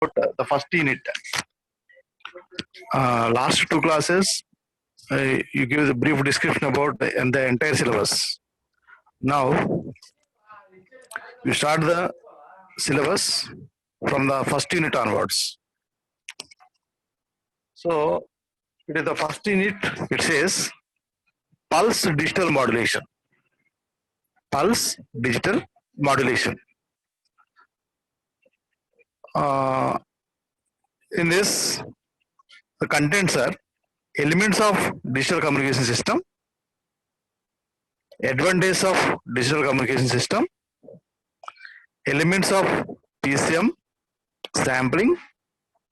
the first unit. Last two classes, you give the brief description about the entire syllabus. Now, you start the syllabus from the first unit onwards. So, it is the first unit, it says pulse digital modulation. Pulse digital modulation. In this, the contents are elements of digital communication system, advantages of digital communication system, elements of PCM, sampling,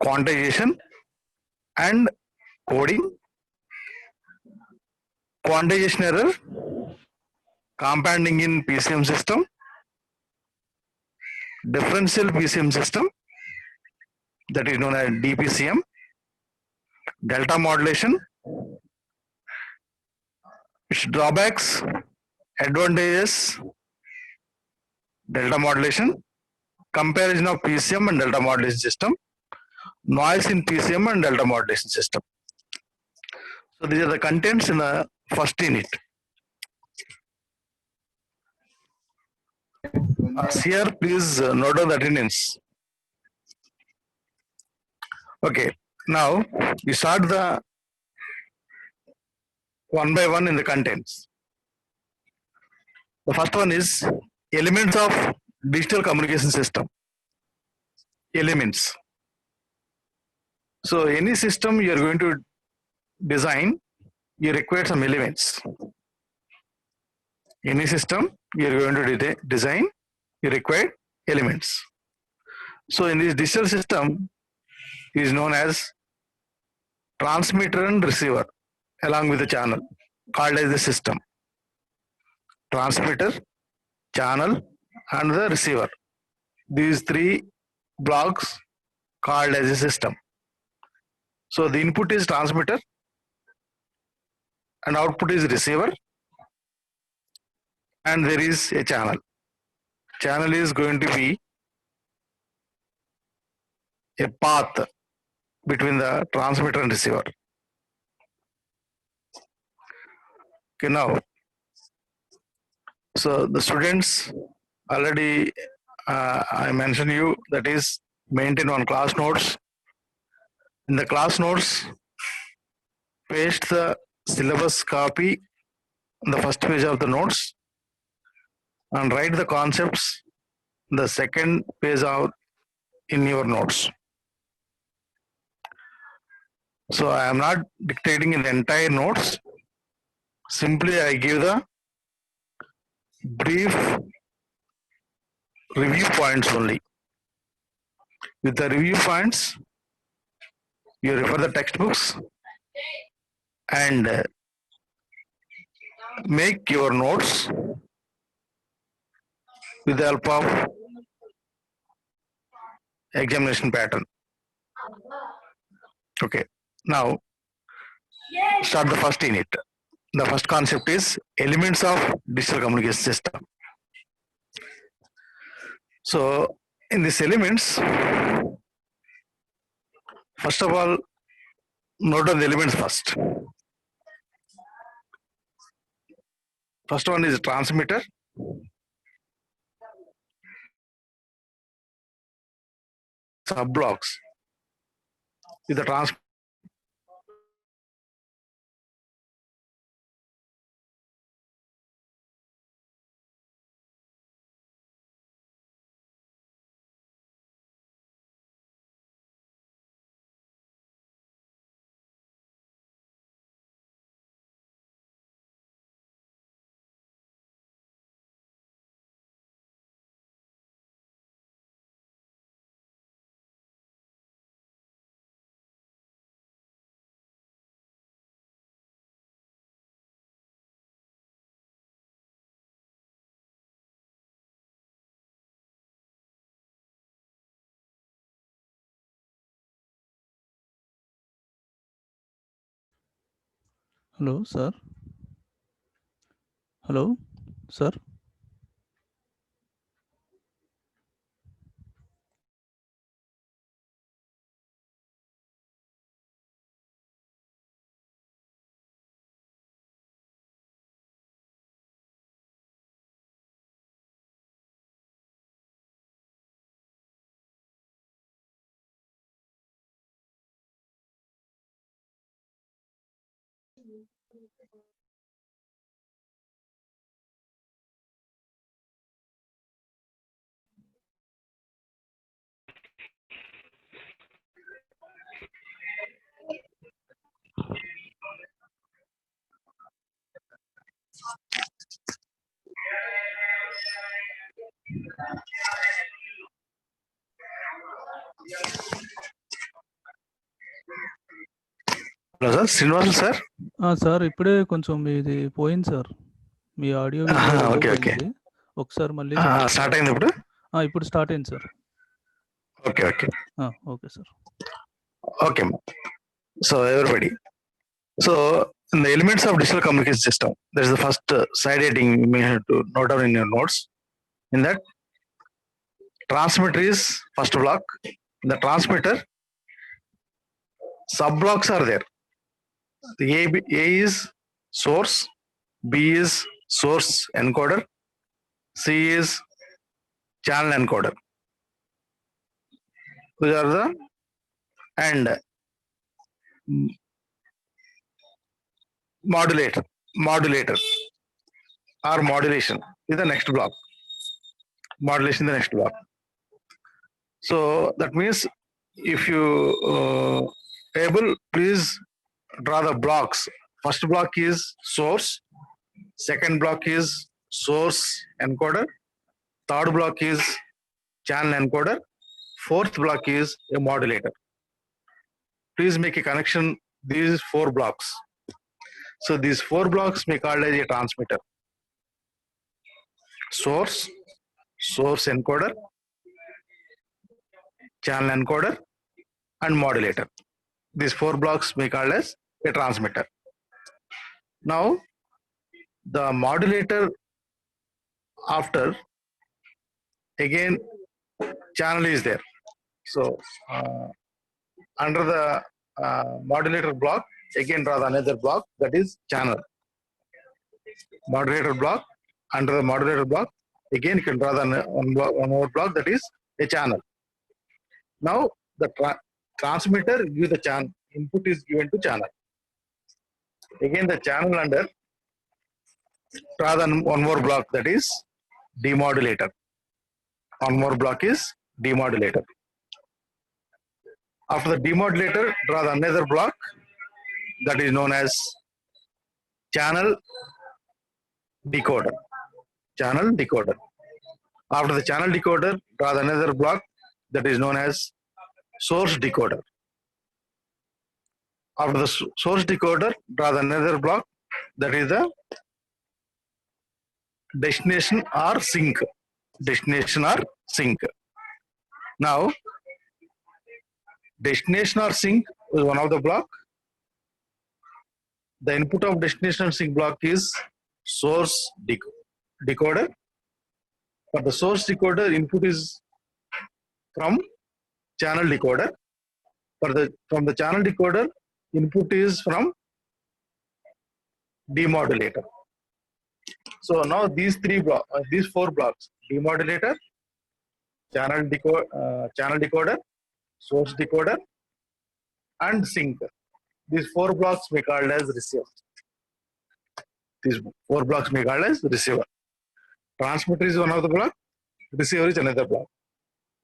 quantization, and coding, quantization error, compounding in PCM system, differential PCM system, that is known as DPCM, delta modulation, its drawbacks, advantages, delta modulation, comparison of PCM and delta modulation system, noise in PCM and delta modulation system. So these are the contents in the first unit. Here, please note down the attendance. Okay, now we start the one by one in the contents. The first one is elements of digital communication system. Elements. So any system you are going to design, you require some elements. Any system you are going to design, you require elements. So in this digital system is known as transmitter and receiver along with the channel, called as the system. Transmitter, channel, and the receiver. These three blocks called as a system. So the input is transmitter and output is receiver, and there is a channel. Channel is going to be a path between the transmitter and receiver. Okay, now, so the students already I mentioned you, that is maintain one class notes. In the class notes, paste the syllabus copy on the first page of the notes and write the concepts the second page out in your notes. So I am not dictating in the entire notes. Simply I give the brief review points only. With the review points, you refer the textbooks and make your notes with the help of examination pattern. Okay, now start the first unit. The first concept is elements of digital communication system. So in these elements, first of all, note down the elements first. First one is transmitter. Sub-blocks with the transmitter. Hello, sir. Hello, sir. Hello sir, Srinivasulu sir. Sir ఇప్పుడే కొంచెం ఇది పోయింది sir. మీ audio video రెండూ okay okay. పోయింది. ఒకసారి మళ్ళీ start అయింది ఇప్పుడు. ఇప్పుడు స్టార్ట్ అయింది sir. Okay okay okay sir. Okay. So everybody, so in the elements of digital communication system, there is the first side heading you may have to note down in your notes. In that, transmitter is first block. In the transmitter, sub blocks are there. The A is source, B is source encoder, C is channel encoder. These are the and modulator or modulation is the next block. Modulation is the next block. So that means if you able, please draw the blocks. First block is source, second block is source encoder, third block is channel encoder, fourth block is a modulator. Please make a connection these 4 blocks. So these 4 blocks may called as a transmitter. Source encoder, channel encoder and modulator. These 4 blocks may called as a transmitter. Now the modulator after again channel is there. So under the modulator block again draw another block, that is channel. Modulator block, under the modulator block again you can draw one more block, that is a channel. Now the transmitter give the channel, input is given to channel. Again the channel under draw one more block, that is demodulator. One more block is demodulator. After the demodulator, draw another block, that is known as channel decoder. Channel decoder. After the channel decoder, draw another block, that is known as source decoder. After the source decoder, draw another block, that is the destination or sink. Destination or sink. Now destination or sink is one of the block. The input of destination and sink block is source decoder. For the source decoder, input is from channel decoder. From the channel decoder, input is from demodulator. So now these 4 blocks: demodulator, channel decoder, source decoder and sink. These 4 blocks may called as receiver. These 4 blocks may called as receiver. Transmitter is one of the block, receiver is another block.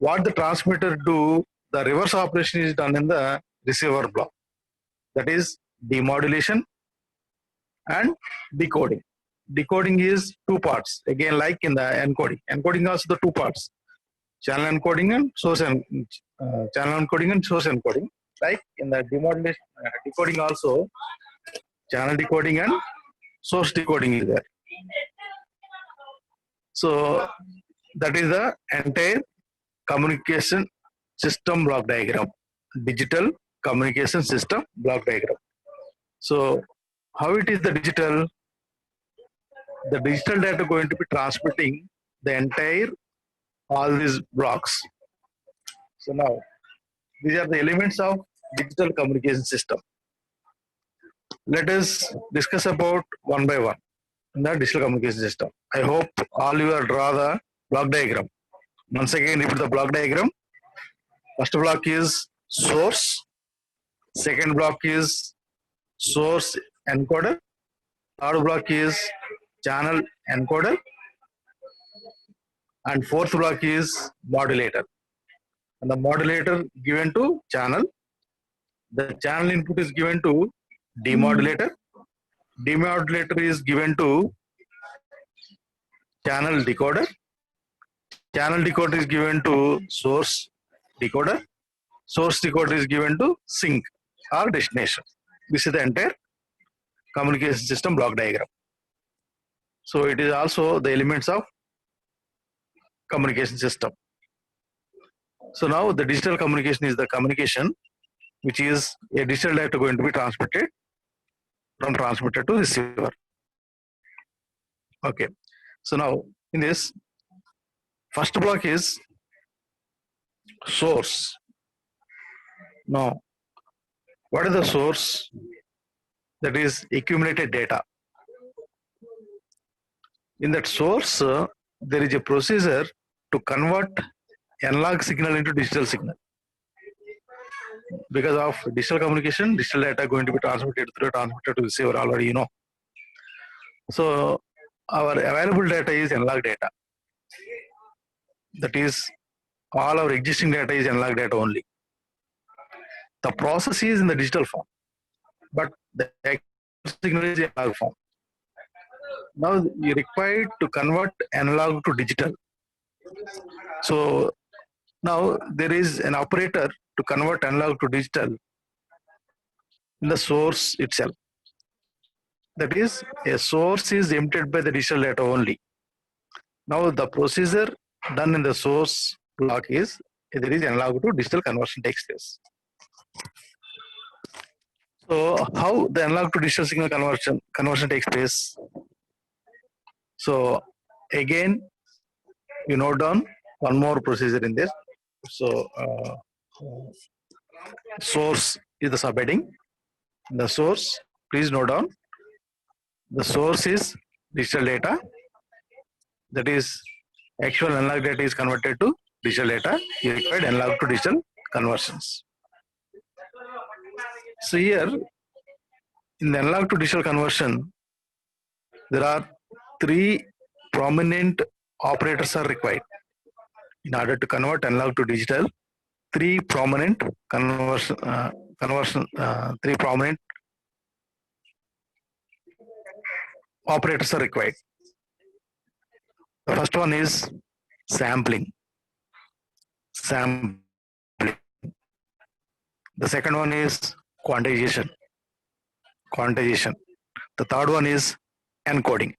What the transmitter do, the reverse operation is done in the receiver block. That is demodulation and decoding. Decoding is 2 parts, again like in the encoding. Encoding also the 2 parts, channel encoding and source encoding. Like in the demodulation, decoding also, channel decoding and source decoding is there. So that is the entire communication system block diagram, digital communication system block diagram. So how it is the digital? The digital data going to be transmitting the entire all these blocks. So now these are the elements of digital communication system. Let us discuss about one by one in the digital communication system. I hope all you will draw the block diagram. Once again, repeat the block diagram. First block is source. Second block is source encoder. Third block is channel encoder, and fourth block is modulator. And the modulator given to channel. The channel input is given to demodulator. Demodulator is given to channel decoder. Channel decoder is given to source decoder. Source decoder is given to sink or destination. This is the entire communication system block diagram. So it is also the elements of communication system. So now the digital communication is the communication which is a digital data going to be transmitted from transmitter to receiver. Okay. So now in this first block is source. Now what is the source? That is accumulated data. In that source, there is a procedure to convert analog signal into digital signal. Because of digital communication, digital data going to be transmitted through a transmitter to receiver already, you know. So our available data is analog data. That is, all our existing data is analog data only. The process is in the digital form, but the signal is in analog form. Now you required to convert analog to digital. So now there is an operator to convert analog to digital in the source itself. That is, a source is emitted by the digital data only. Now the procedure done in the source block is there is analog to digital conversion takes place. So how the analog to digital signal conversion takes place? So again, you note down one more procedure in this. So source is the subheading. The source, please note down. The source is digital data. That is, actual analog data is converted to digital data. You require analog to digital conversions. So here, in the analog to digital conversion, there are three prominent operators are required. In order to convert analog to digital, three prominent three prominent operators are required. The first one is sampling. The second one is quantization. The third one is encoding.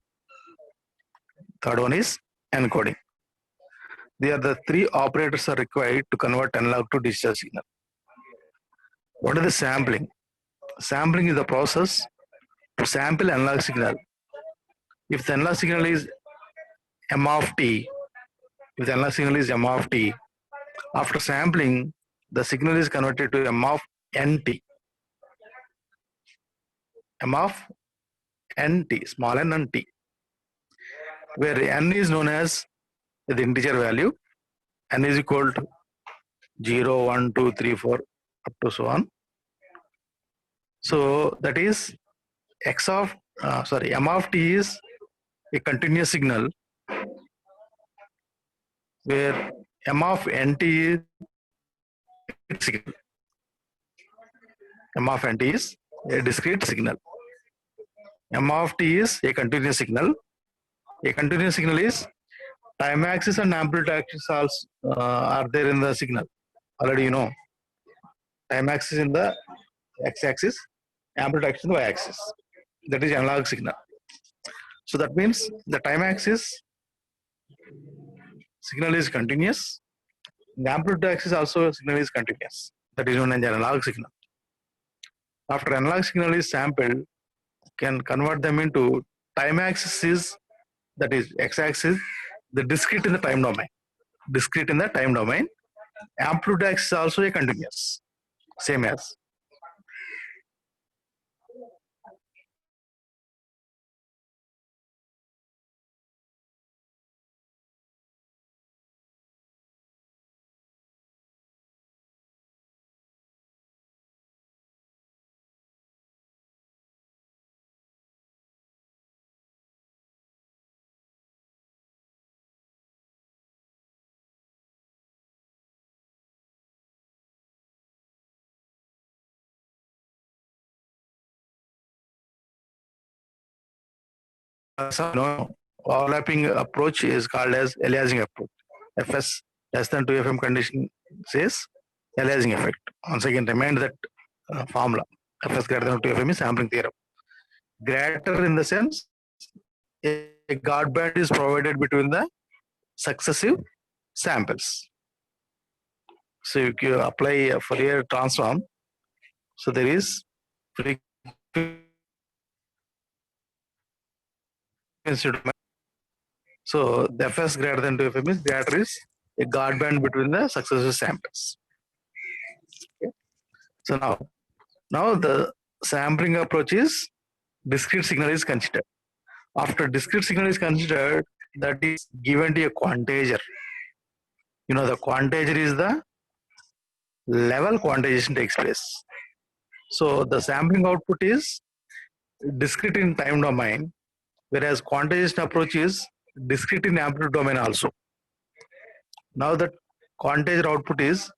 They are the three operators are required to convert analog to digital signal. What is the sampling? Sampling is the process to sample analog signal. If the analog signal is m of t, after sampling, the signal is converted to m of nt. Small n and t, where n is known as the integer value, n is equal to 0, 1, 2, 3, 4, up to so on. So that is m of t is a continuous signal, where m of nt is signal. M of nt is a discrete signal. M of t is a continuous signal. A continuous signal is time axis and amplitude axis also are there in the signal. Already you know. Time axis in the x-axis, amplitude axis in the y-axis. That is analog signal. So that means the time axis signal is continuous. The amplitude axis also signal is continuous. That is known as analog signal. After analog signal is sampled, can convert them into time axis is, that is x-axis, the discrete in the time domain. Amplitude axis also a continuous, same as. overlapping approach is called as aliasing approach. Fs less than 2 FM condition says aliasing effect. Once again, remind that formula. Fs greater than 2 FM is sampling theorem. Greater in the sense a guard band is provided between the successive samples. So if you apply a Fourier transform, so there is frequency domain. So the Fs greater than 2 FM is greater is a guard band between the successive samples. Okay. So now the sampling approach is discrete signal is considered. After discrete signal is considered, that is given to a quantizer. The quantizer is the level quantization takes place. So the sampling output is discrete in time domain, whereas quantization approach is discrete in amplitude domain also. Now that quantizer output is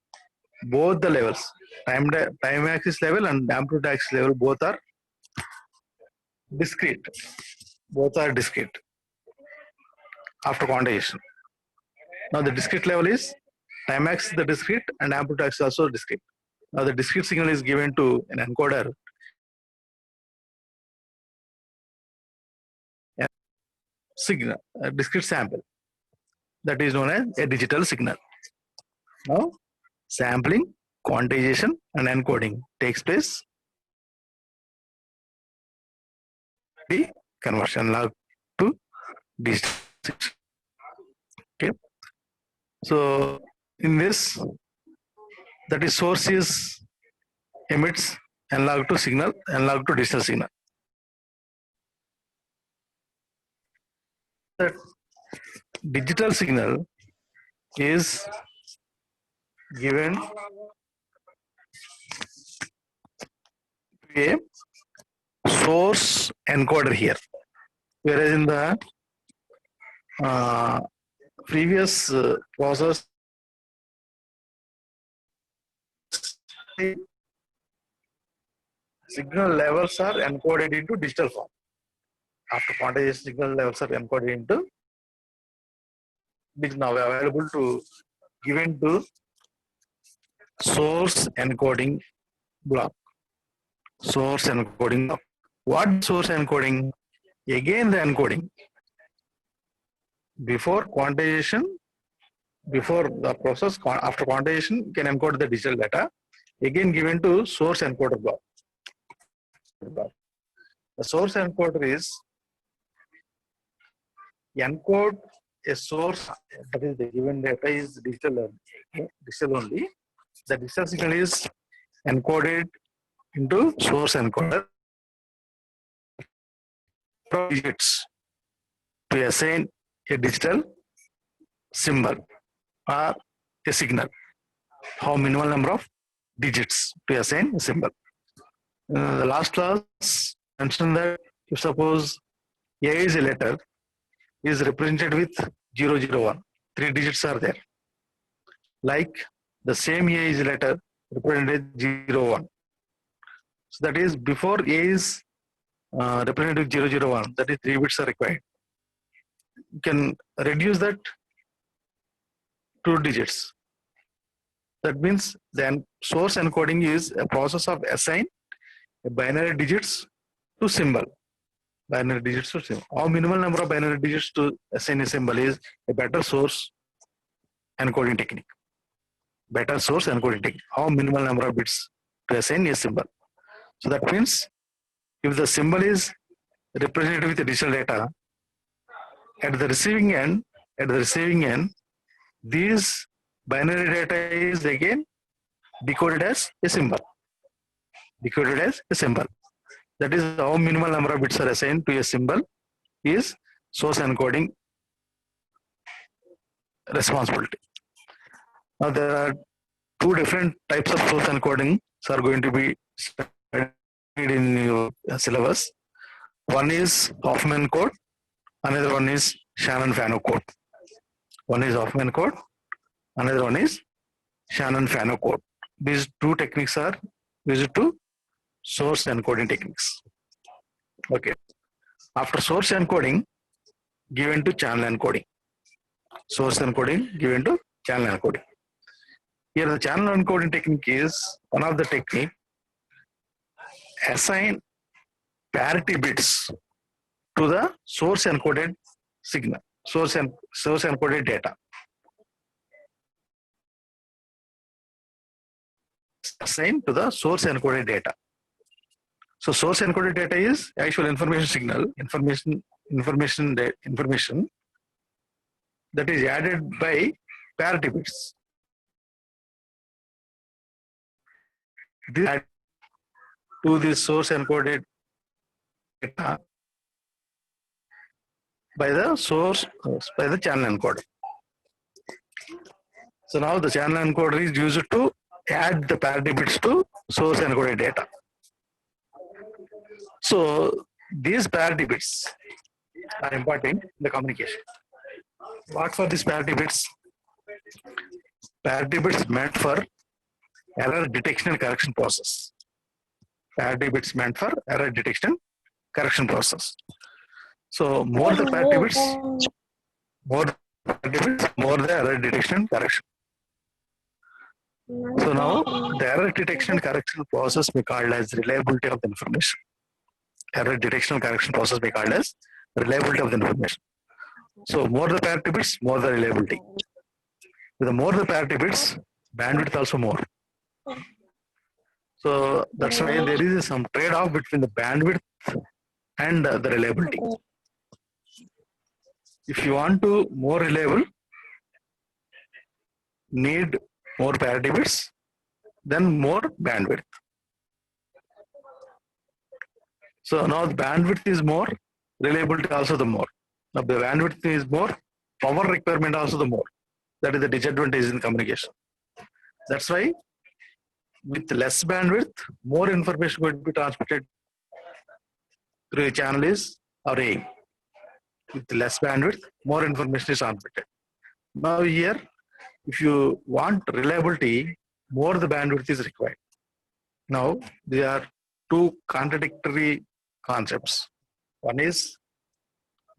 both the levels, time axis level and amplitude axis level, both are discrete. Both are discrete after quantization. Now the discrete level is time axis the discrete and amplitude axis also discrete. Now the discrete signal is given to an encoder. Signal, a discrete sample, that is known as a digital signal. Now sampling, quantization and encoding takes place. The conversion log to digital. Okay. So in this, that is source is emits analog to signal, analog to digital signal. That digital signal is given to a source encoder here, whereas in the previous process, signal levels are encoded into digital form. After quantization, signal levels are encoded into digital, now available to given to source encoding block. Source encoding block. What source encoding? Again the encoding. Before quantization, before the process, after quantization can encode the digital data, again given to source encoder block. The source encoder is encode a source, that is the given data is digital only. The digital signal is encoded into source encoder digits to assign a digital symbol or a signal. How minimal number of digits to assign a symbol. The last class mentioned that if suppose A is a letter, is represented with 001, 3 digits are there. Like the same A is a letter represented with 01. So that is before A is represented with 001, that is 3 bits are required. You can reduce that 2 digits. That means then source encoding is a process of assign a binary digits to symbol. Binary digits to symbol. How minimal number of binary digits to assign a symbol is a better source encoding technique. Better source encoding technique. How minimal number of bits to assign a symbol. So that means if the symbol is represented with the digital data, at the receiving end, these binary data is again decoded as a symbol. Decoded as a symbol. That is how minimal number of bits are assigned to a symbol is source encoding responsibility. Now there are 2 different types of source encoding are going to be studied in your syllabus. One is Hoffman code, another one is Shannon-Fano code. One is Hoffman code, another one is Shannon-Fano code. These 2 techniques are used to source encoding techniques. Okay. After source encoding, given to channel encoding. Source encoding given to channel encoding. Here the channel encoding technique is one of the technique. Assign parity bits to the source encoded signal, source encoded data. Assigned to the source encoded data. So source encoded data is actual information signal, information that is added by parity bits. This add to the source encoded data by the channel encoder. So now the channel encoder is used to add the parity bits to source encoded data. So these parity bits are important in the communication. What for these parity bits? Parity bits meant for error detection and correction process. Parity bits meant for error detection correction process. So more the parity bits, more the error detection and correction. So now the error detection and correction process may be called as reliability of the information. Error detection and correction process may be called as reliability of the information. So more the parity bits, more the reliability. With the more the parity bits, bandwidth also more. So that's why there is some trade-off between the bandwidth and the reliability. If you want to more reliable, need more parity bits, then more bandwidth. So now the bandwidth is more, reliability also the more. Now the bandwidth is more, power requirement also the more. That is the disadvantage in communication. That's why with less bandwidth, more information going to be transmitted through a channel is our aim. With less bandwidth, more information is transmitted. Now here, if you want reliability, more the bandwidth is required. Now there are two contradictory concepts. One is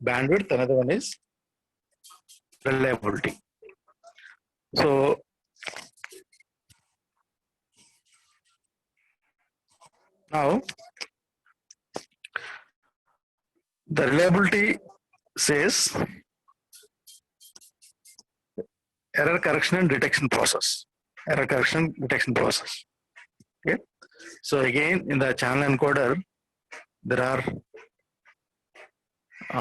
bandwidth, another one is reliability. So now the reliability says error correction and detection process. Error correction detection process. Okay. So again, in the channel encoder, there are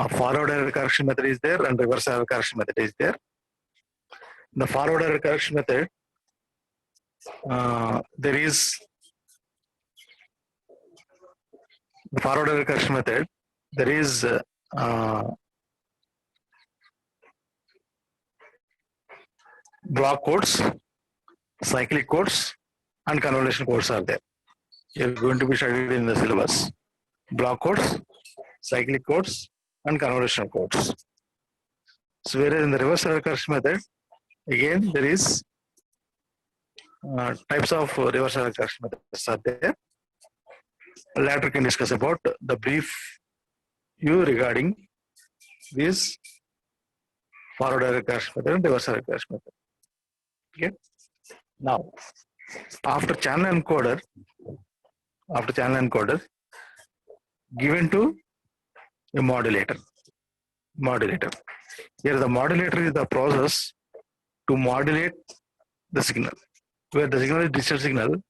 forward error correction method is there and reverse error correction method is there. In the forward error correction method, there is the forward error correction method. There is block codes, cyclic codes, and convolution codes are there. You're going to be studied in the syllabus. Block codes, cyclic codes, and convolution codes. So whereas in the reverse error correction method, again there is types of reverse error correction methods are there. Later can discuss about the brief view regarding this forward error correction method and reverse error correction method. Okay. Now, after channel encoder, given to a modulator. Here the modulator is the process to modulate the signal. Where the signal is digital signal,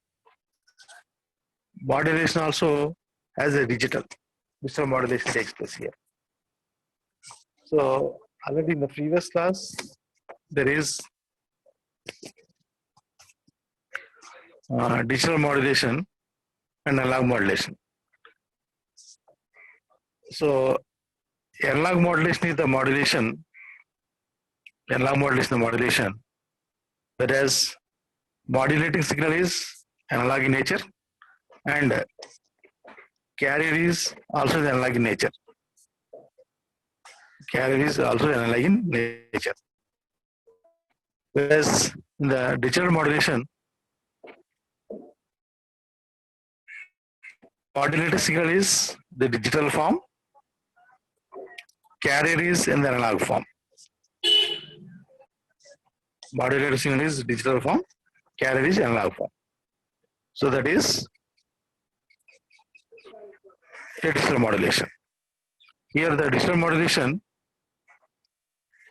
modulation also has a digital modulation takes place here. So already in the previous class, there is digital modulation and analog modulation. So analog modulation is the modulation. Whereas modulating signal is analog in nature and carrier is also analog in nature. Whereas in the digital modulation, modulated signal is the digital form carrier is in the analog form. Modulator signal is digital form, carrier is analog form. So that is a digital modulation. Here the digital modulation,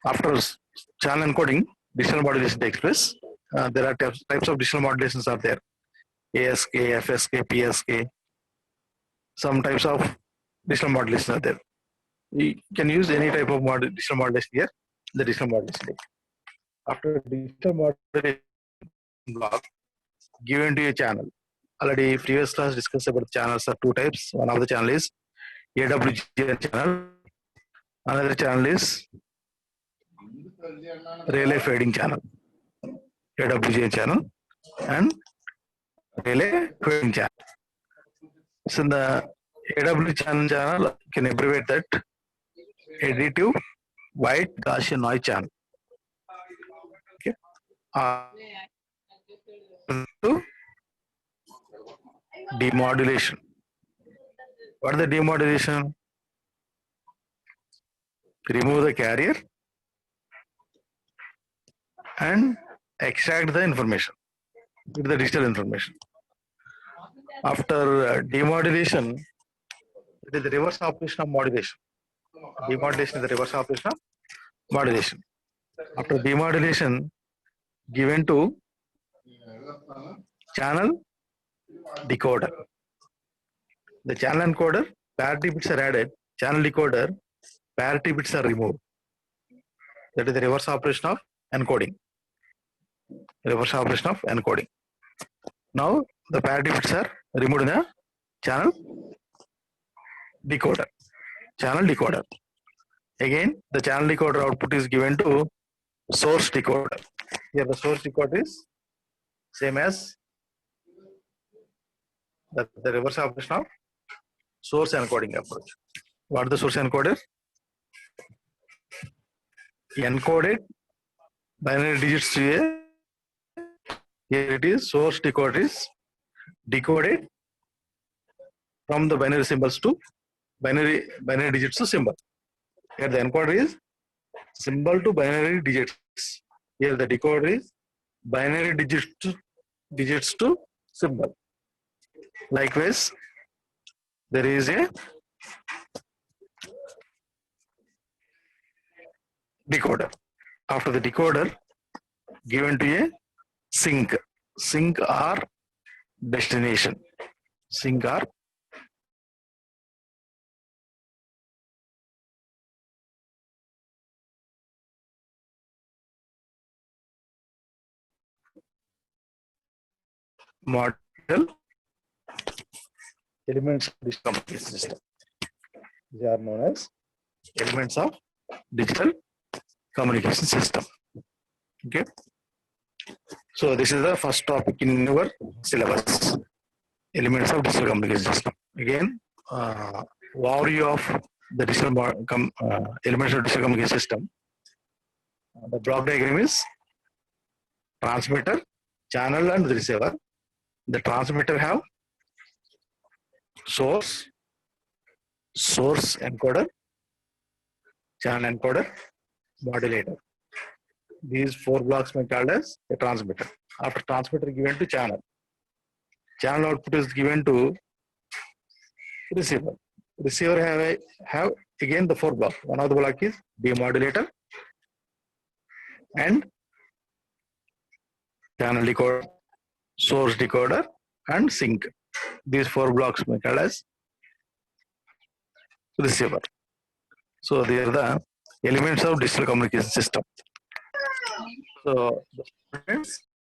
after channel encoding, digital modulation takes place. There are types of digital modulations are there. ASK, FSK, PSK. Some types of digital modulation are there. You can use any type of digital modulation here. The digital modulation. After digital modulation block given to a channel. Already previous class discussed about channels are two types. One of the channel is AWGN channel. Another channel is relay fading channel. AWGN channel and relay fading channel. So in the AWGN channel, you can abbreviate that additive white Gaussian noise channel. Okay. To demodulation. What is the demodulation? Remove the carrier and extract the information with the digital information. After demodulation, it is the reverse operation of modulation. Demodulation is the reverse operation of modulation. After demodulation, given to channel decoder. The channel encoder, parity bits are added, channel decoder, parity bits are removed. That is the reverse operation of encoding. Reverse operation of encoding. Now the parity bits are removed in the channel decoder. Channel decoder. Again, the channel decoder output is given to source decoder. Here the source decoder is same as the reverse operation of source encoding approach. What is the source encoder? Encoded binary digits to a, here it is, source decoder is decoded from the binary symbols to binary digits to symbol. Here the encoder is symbol to binary digits. Here the decoder is binary digits to symbol. Likewise, there is a decoder. After the decoder, given to a sync or destination. Sync or model elements of digital communication system. They are known as elements of digital communication system. Okay. So this is the first topic in your syllabus. Elements of digital communication system. Again, overview of the digital elements of digital communication system. The block diagram is transmitter, channel, and the receiver. The transmitter have source encoder, channel encoder, modulator. These four blocks may be called as a transmitter. After transmitter given to channel output is given to receiver. Receiver have again the four blocks. One of the block is demodulator and channel decoder, source decoder, and sync. These four blocks may be called as receiver. So they are the elements of digital communication system. So the students